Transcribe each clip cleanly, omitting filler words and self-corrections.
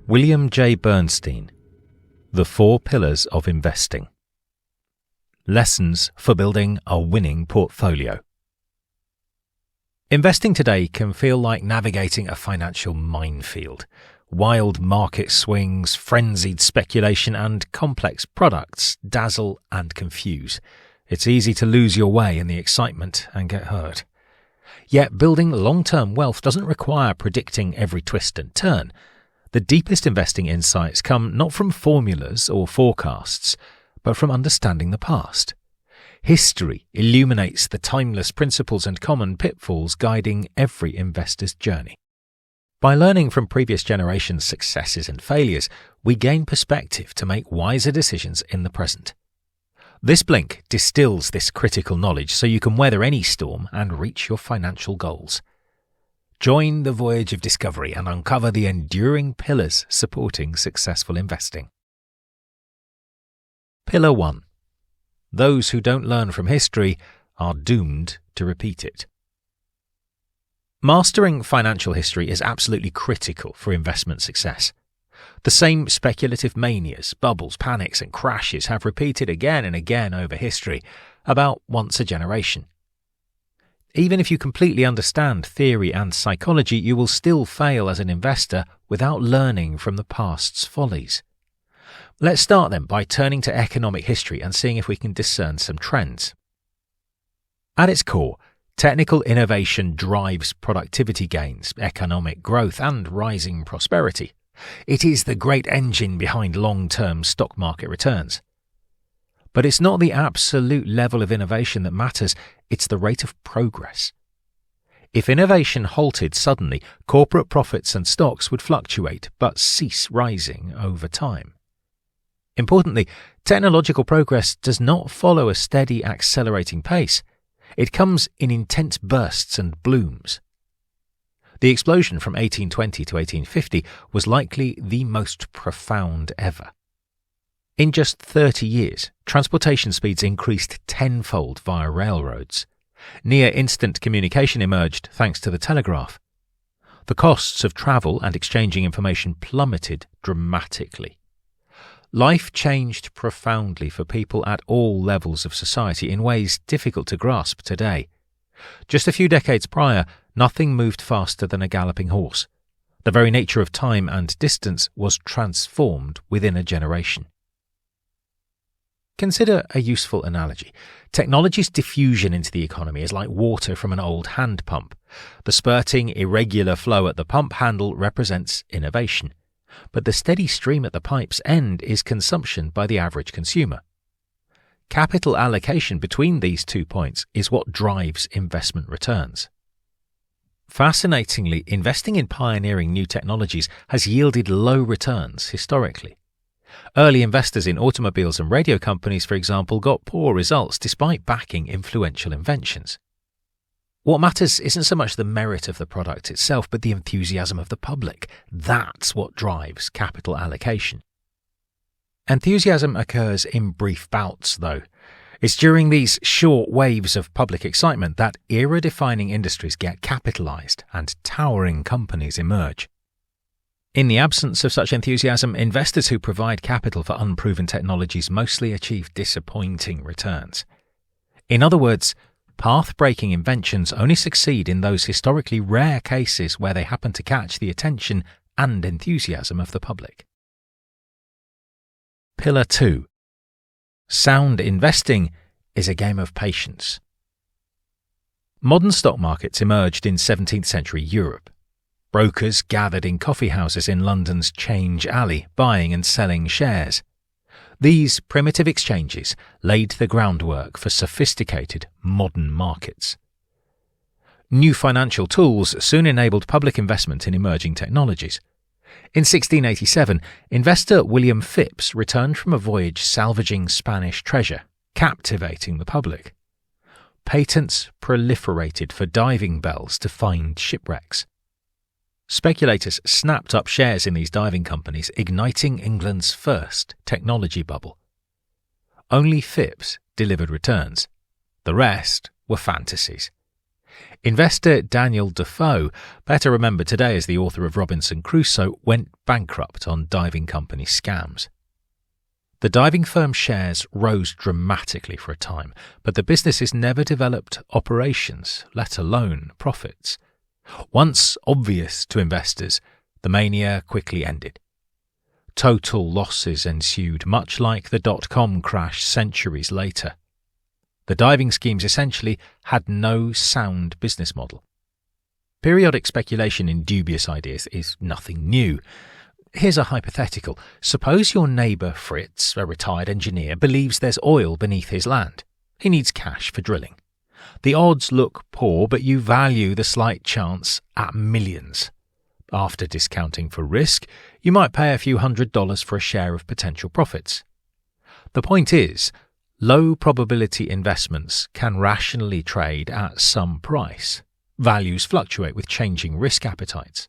William J. Bernstein, The 4 Pillars of Investing. Lessons for building a winning portfolio. Investing today can feel like navigating a financial minefield. Wild market swings, frenzied speculation, and complex products dazzle and confuse. It's easy to lose your way in the excitement and get hurt. Yet building long-term wealth doesn't require predicting every twist and turn. The deepest investing insights come not from formulas or forecasts, but from understanding the past. History illuminates the timeless principles and common pitfalls guiding every investor's journey. By learning from previous generations' successes and failures, we gain perspective to make wiser decisions in the present. This blink distills this critical knowledge so you can weather any storm and reach your financial goals. Join the voyage of discovery and uncover the enduring pillars supporting successful investing. Pillar 1. Those who don't learn from history are doomed to repeat it. Mastering financial history is absolutely critical for investment success. The same speculative manias, bubbles, panics, and crashes have repeated again and again over history, about once a generation. Even if you completely understand theory and psychology, you will still fail as an investor without learning from the past's follies. Let's start then by turning to economic history and seeing if we can discern some trends. At its core, technical innovation drives productivity gains, economic growth, and rising prosperity. It is the great engine behind long-term stock market returns. But it's not the absolute level of innovation that matters, it's the rate of progress. If innovation halted suddenly, corporate profits and stocks would fluctuate but cease rising over time. Importantly, technological progress does not follow a steady accelerating pace. It comes in intense bursts and blooms. The explosion from 1820 to 1850 was likely the most profound ever. In just 30 years, transportation speeds increased tenfold via railroads. Near-instant communication emerged thanks to the telegraph. The costs of travel and exchanging information plummeted dramatically. Life changed profoundly for people at all levels of society in ways difficult to grasp today. Just a few decades prior, nothing moved faster than a galloping horse. The very nature of time and distance was transformed within a generation. Consider a useful analogy. Technology's diffusion into the economy is like water from an old hand pump. The spurting, irregular flow at the pump handle represents innovation, but the steady stream at the pipe's end is consumption by the average consumer. Capital allocation between these 2 points is what drives investment returns. Fascinatingly, investing in pioneering new technologies has yielded low returns historically. Early investors in automobiles and radio companies, for example, got poor results despite backing influential inventions. What matters isn't so much the merit of the product itself, but the enthusiasm of the public. That's what drives capital allocation. Enthusiasm occurs in brief bouts, though. It's during these short waves of public excitement that era-defining industries get capitalized and towering companies emerge. In the absence of such enthusiasm, investors who provide capital for unproven technologies mostly achieve disappointing returns. In other words, path-breaking inventions only succeed in those historically rare cases where they happen to catch the attention and enthusiasm of the public. Pillar 2. Sound investing is a game of patience. Modern stock markets emerged in 17th century Europe. Brokers gathered in coffee houses in London's Change Alley, buying and selling shares. These primitive exchanges laid the groundwork for sophisticated modern markets. New financial tools soon enabled public investment in emerging technologies. In 1687, investor William Phipps returned from a voyage salvaging Spanish treasure, captivating the public. Patents proliferated for diving bells to find shipwrecks. Speculators snapped up shares in these diving companies, igniting England's first technology bubble. Only Phipps delivered returns. The rest were fantasies. Investor Daniel Defoe, better remembered today as the author of Robinson Crusoe, went bankrupt on diving company scams. The diving firm's shares rose dramatically for a time, but the businesses never developed operations, let alone profits. Once obvious to investors, the mania quickly ended. Total losses ensued, much like the dot-com crash centuries later. The diving schemes essentially had no sound business model. Periodic speculation in dubious ideas is nothing new. Here's a hypothetical. Suppose your neighbour Fritz, a retired engineer, believes there's oil beneath his land. He needs cash for drilling. The odds look poor, but you value the slight chance at millions. After discounting for risk, you might pay a few $100s for a share of potential profits. The point is, low probability investments can rationally trade at some price. Values fluctuate with changing risk appetites.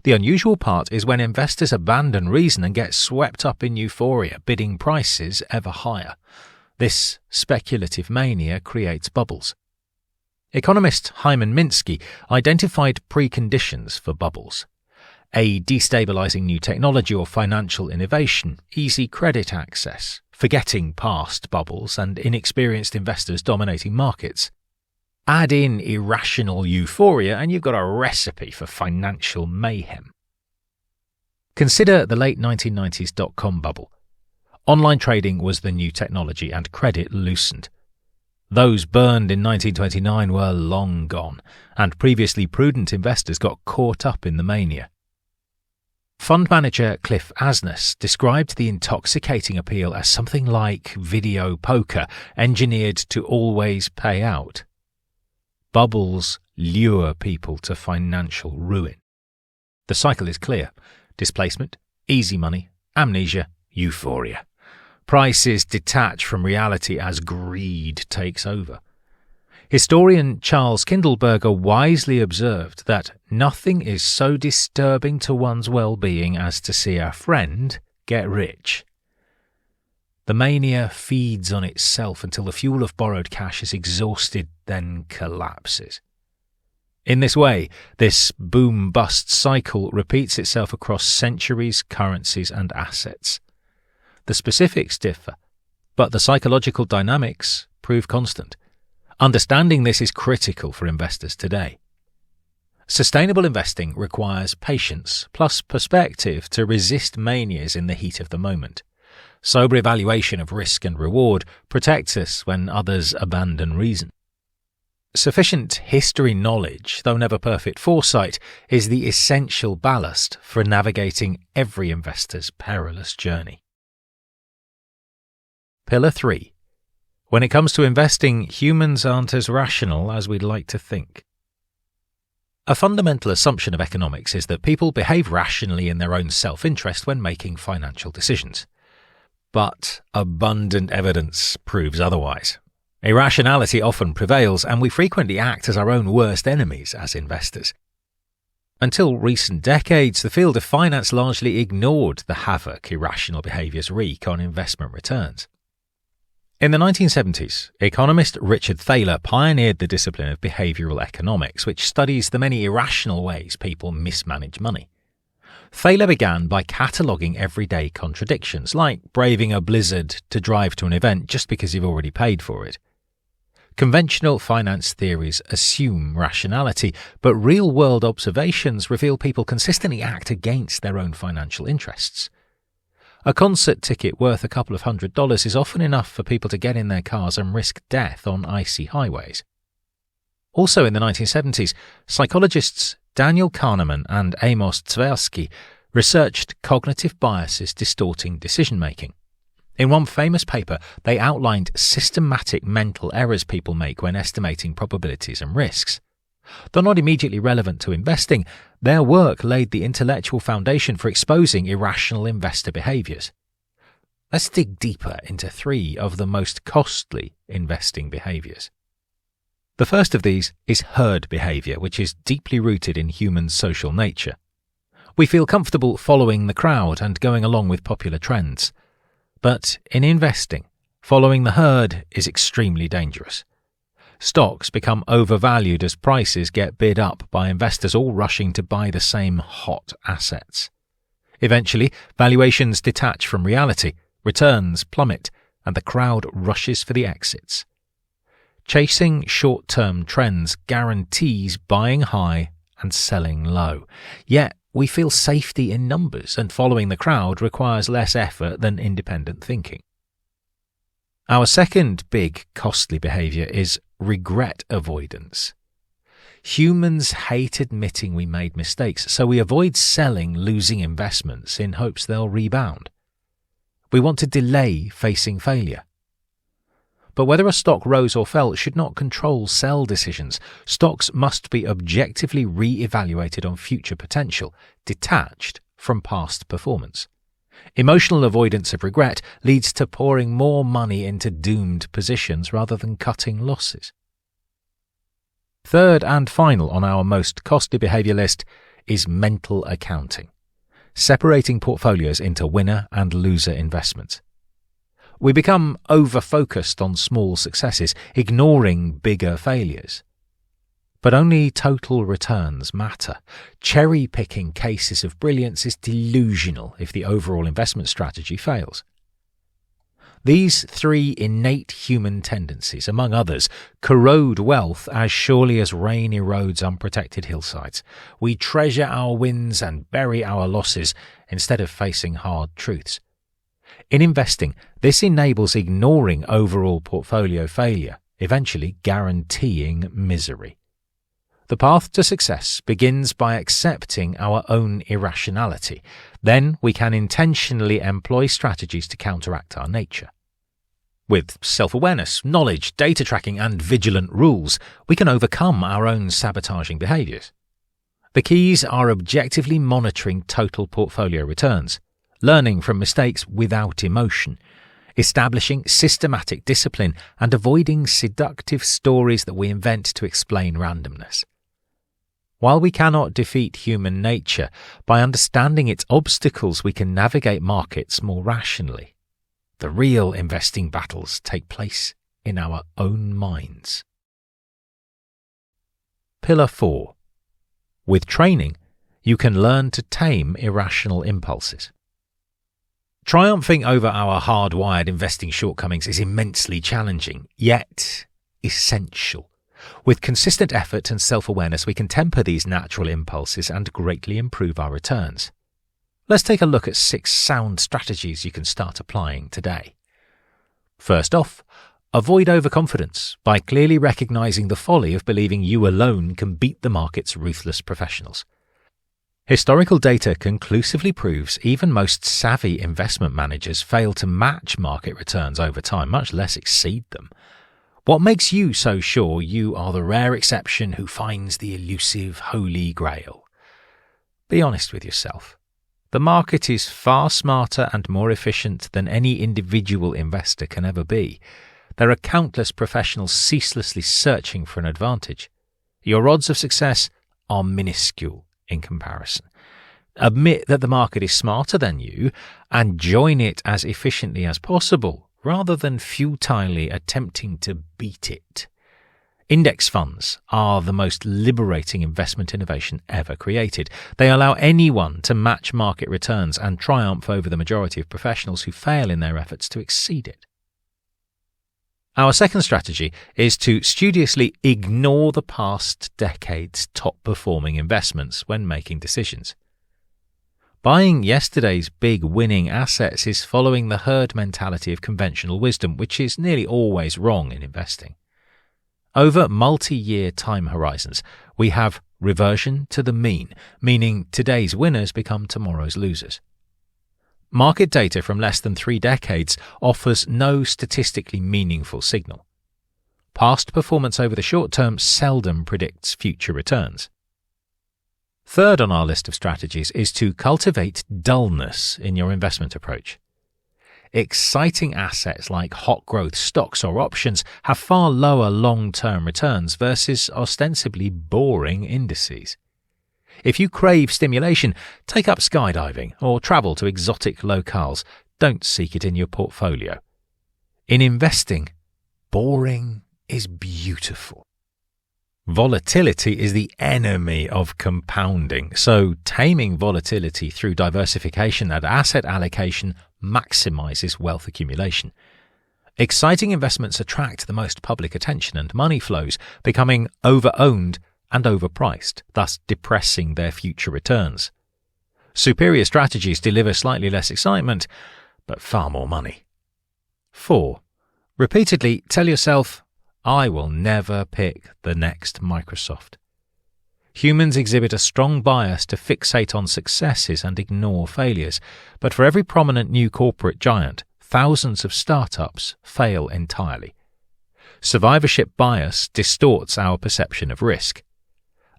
The unusual part is when investors abandon reason and get swept up in euphoria, bidding prices ever higher. This speculative mania creates bubbles. Economist Hyman Minsky identified preconditions for bubbles: a destabilizing new technology or financial innovation, easy credit access, forgetting past bubbles, and inexperienced investors dominating markets. Add in irrational euphoria and you've got a recipe for financial mayhem. Consider the late 1990s dot-com bubble. Online trading was the new technology and credit loosened. Those burned in 1929 were long gone, and previously prudent investors got caught up in the mania. Fund manager Cliff Asness described the intoxicating appeal as something like video poker, engineered to always pay out. Bubbles lure people to financial ruin. The cycle is clear: displacement, easy money, amnesia, euphoria. Prices detach from reality as greed takes over. Historian Charles Kindleberger wisely observed that nothing is so disturbing to one's well-being as to see a friend get rich. The mania feeds on itself until the fuel of borrowed cash is exhausted, then collapses. In this way, this boom-bust cycle repeats itself across centuries, currencies, and assets. The specifics differ, but the psychological dynamics prove constant. Understanding this is critical for investors today. Sustainable investing requires patience plus perspective to resist manias in the heat of the moment. Sober evaluation of risk and reward protects us when others abandon reason. Sufficient history knowledge, though never perfect foresight, is the essential ballast for navigating every investor's perilous journey. Pillar 3. When it comes to investing, humans aren't as rational as we'd like to think. A fundamental assumption of economics is that people behave rationally in their own self-interest when making financial decisions. But abundant evidence proves otherwise. Irrationality often prevails, and we frequently act as our own worst enemies as investors. Until recent decades, the field of finance largely ignored the havoc irrational behaviours wreak on investment returns. In the 1970s, economist Richard Thaler pioneered the discipline of behavioural economics, which studies the many irrational ways people mismanage money. Thaler began by cataloguing everyday contradictions, like braving a blizzard to drive to an event just because you've already paid for it. Conventional finance theories assume rationality, but real-world observations reveal people consistently act against their own financial interests. A concert ticket worth a couple of $100s is often enough for people to get in their cars and risk death on icy highways. Also in the 1970s, psychologists Daniel Kahneman and Amos Tversky researched cognitive biases distorting decision-making. In one famous paper, they outlined systematic mental errors people make when estimating probabilities and risks. Though not immediately relevant to investing, their work laid the intellectual foundation for exposing irrational investor behaviours. Let's dig deeper into 3 of the most costly investing behaviours. The first of these is herd behaviour, which is deeply rooted in human social nature. We feel comfortable following the crowd and going along with popular trends. But in investing, following the herd is extremely dangerous. Stocks become overvalued as prices get bid up by investors all rushing to buy the same hot assets. Eventually, valuations detach from reality, returns plummet, and the crowd rushes for the exits. Chasing short-term trends guarantees buying high and selling low. Yet, we feel safety in numbers, and following the crowd requires less effort than independent thinking. Our second big costly behaviour is regret avoidance. Humans hate admitting we made mistakes, so we avoid selling losing investments in hopes they'll rebound. We want to delay facing failure. But whether a stock rose or fell should not control sell decisions. Stocks must be objectively re-evaluated on future potential, detached from past performance. Emotional avoidance of regret leads to pouring more money into doomed positions rather than cutting losses. Third and final on our most costly behaviour list is mental accounting, separating portfolios into winner and loser investments. We become over-focused on small successes, ignoring bigger failures. But only total returns matter. Cherry-picking cases of brilliance is delusional if the overall investment strategy fails. These three innate human tendencies, among others, corrode wealth as surely as rain erodes unprotected hillsides. We treasure our wins and bury our losses instead of facing hard truths. In investing, this enables ignoring overall portfolio failure, eventually guaranteeing misery. The path to success begins by accepting our own irrationality. Then we can intentionally employ strategies to counteract our nature. With self-awareness, knowledge, data tracking, and vigilant rules, we can overcome our own sabotaging behaviours. The keys are objectively monitoring total portfolio returns, learning from mistakes without emotion, establishing systematic discipline, and avoiding seductive stories that we invent to explain randomness. While we cannot defeat human nature, by understanding its obstacles we can navigate markets more rationally. The real investing battles take place in our own minds. Pillar 4. With training, you can learn to tame irrational impulses. Triumphing over our hardwired investing shortcomings is immensely challenging, yet essential. With consistent effort and self-awareness, we can temper these natural impulses and greatly improve our returns. Let's take a look at 6 sound strategies you can start applying today. First off, avoid overconfidence by clearly recognizing the folly of believing you alone can beat the market's ruthless professionals. Historical data conclusively proves even most savvy investment managers fail to match market returns over time, much less exceed them. What makes you so sure you are the rare exception who finds the elusive holy grail? Be honest with yourself. The market is far smarter and more efficient than any individual investor can ever be. There are countless professionals ceaselessly searching for an advantage. Your odds of success are minuscule in comparison. Admit that the market is smarter than you and join it as efficiently as possible, rather than futilely attempting to beat it. Index funds are the most liberating investment innovation ever created. They allow anyone to match market returns and triumph over the majority of professionals who fail in their efforts to exceed it. Our second strategy is to studiously ignore the past decade's top-performing investments when making decisions. Buying yesterday's big winning assets is following the herd mentality of conventional wisdom, which is nearly always wrong in investing. Over multi-year time horizons, we have reversion to the mean, meaning today's winners become tomorrow's losers. Market data from less than 3 decades offers no statistically meaningful signal. Past performance over the short term seldom predicts future returns. Third on our list of strategies is to cultivate dullness in your investment approach. Exciting assets like hot growth stocks or options have far lower long-term returns versus ostensibly boring indices. If you crave stimulation, take up skydiving or travel to exotic locales. Don't seek it in your portfolio. In investing, boring is beautiful. Volatility is the enemy of compounding, so taming volatility through diversification and asset allocation maximizes wealth accumulation. Exciting investments attract the most public attention and money flows, becoming over-owned and overpriced, thus depressing their future returns. Superior strategies deliver slightly less excitement, but far more money. 4. Repeatedly tell yourself, I will never pick the next Microsoft. Humans exhibit a strong bias to fixate on successes and ignore failures, but for every prominent new corporate giant, thousands of startups fail entirely. Survivorship bias distorts our perception of risk.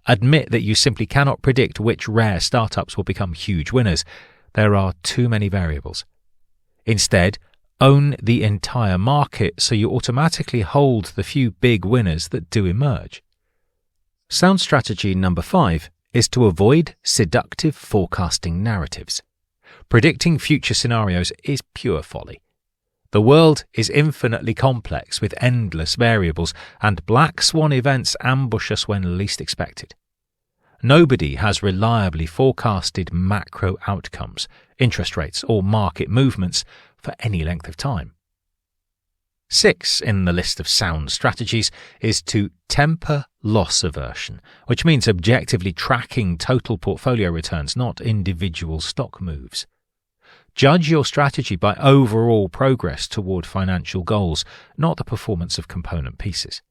Admit that you simply cannot predict which rare startups will become huge winners. There are too many variables. Instead, own the entire market so you automatically hold the few big winners that do emerge. Sound strategy number 5 is to avoid seductive forecasting narratives. Predicting future scenarios is pure folly. The world is infinitely complex with endless variables, and black swan events ambush us when least expected. Nobody has reliably forecasted macro outcomes, interest rates, or market movements for any length of time. 6 in the list of sound strategies is to temper loss aversion, which means objectively tracking total portfolio returns, not individual stock moves. Judge your strategy by overall progress toward financial goals, not the performance of component pieces.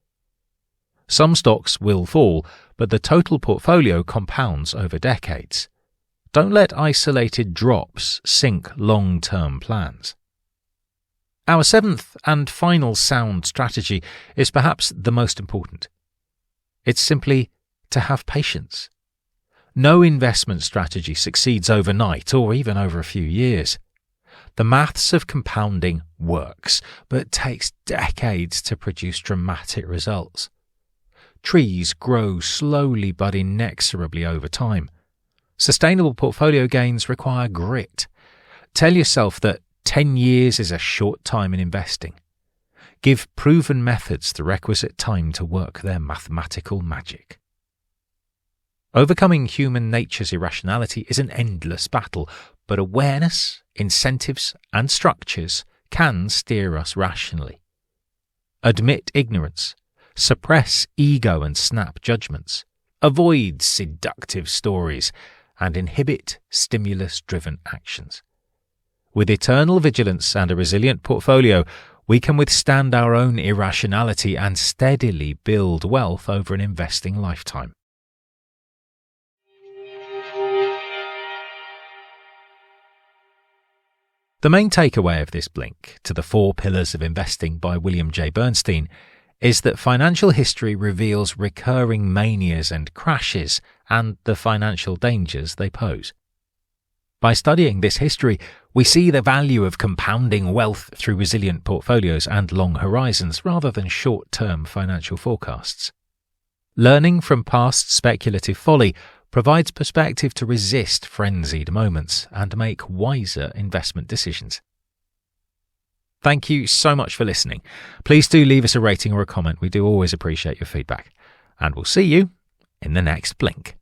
Some stocks will fall, but the total portfolio compounds over decades. Don't let isolated drops sink long-term plans. Our 7th and final sound strategy is perhaps the most important. It's simply to have patience. No investment strategy succeeds overnight or even over a few years. The maths of compounding works, but takes decades to produce dramatic results. Trees grow slowly but inexorably over time. Sustainable portfolio gains require grit. Tell yourself that 10 years is a short time in investing. Give proven methods the requisite time to work their mathematical magic. Overcoming human nature's irrationality is an endless battle, but awareness, incentives, and structures can steer us rationally. Admit ignorance, suppress ego and snap judgments, avoid seductive stories, and inhibit stimulus-driven actions. With eternal vigilance and a resilient portfolio, we can withstand our own irrationality and steadily build wealth over an investing lifetime. The main takeaway of this blink to the 4 Pillars of Investing by William J. Bernstein is that financial history reveals recurring manias and crashes and the financial dangers they pose. By studying this history, we see the value of compounding wealth through resilient portfolios and long horizons rather than short-term financial forecasts. Learning from past speculative folly provides perspective to resist frenzied moments and make wiser investment decisions. Thank you so much for listening. Please do leave us a rating or a comment. We do always appreciate your feedback. And we'll see you in the next blink.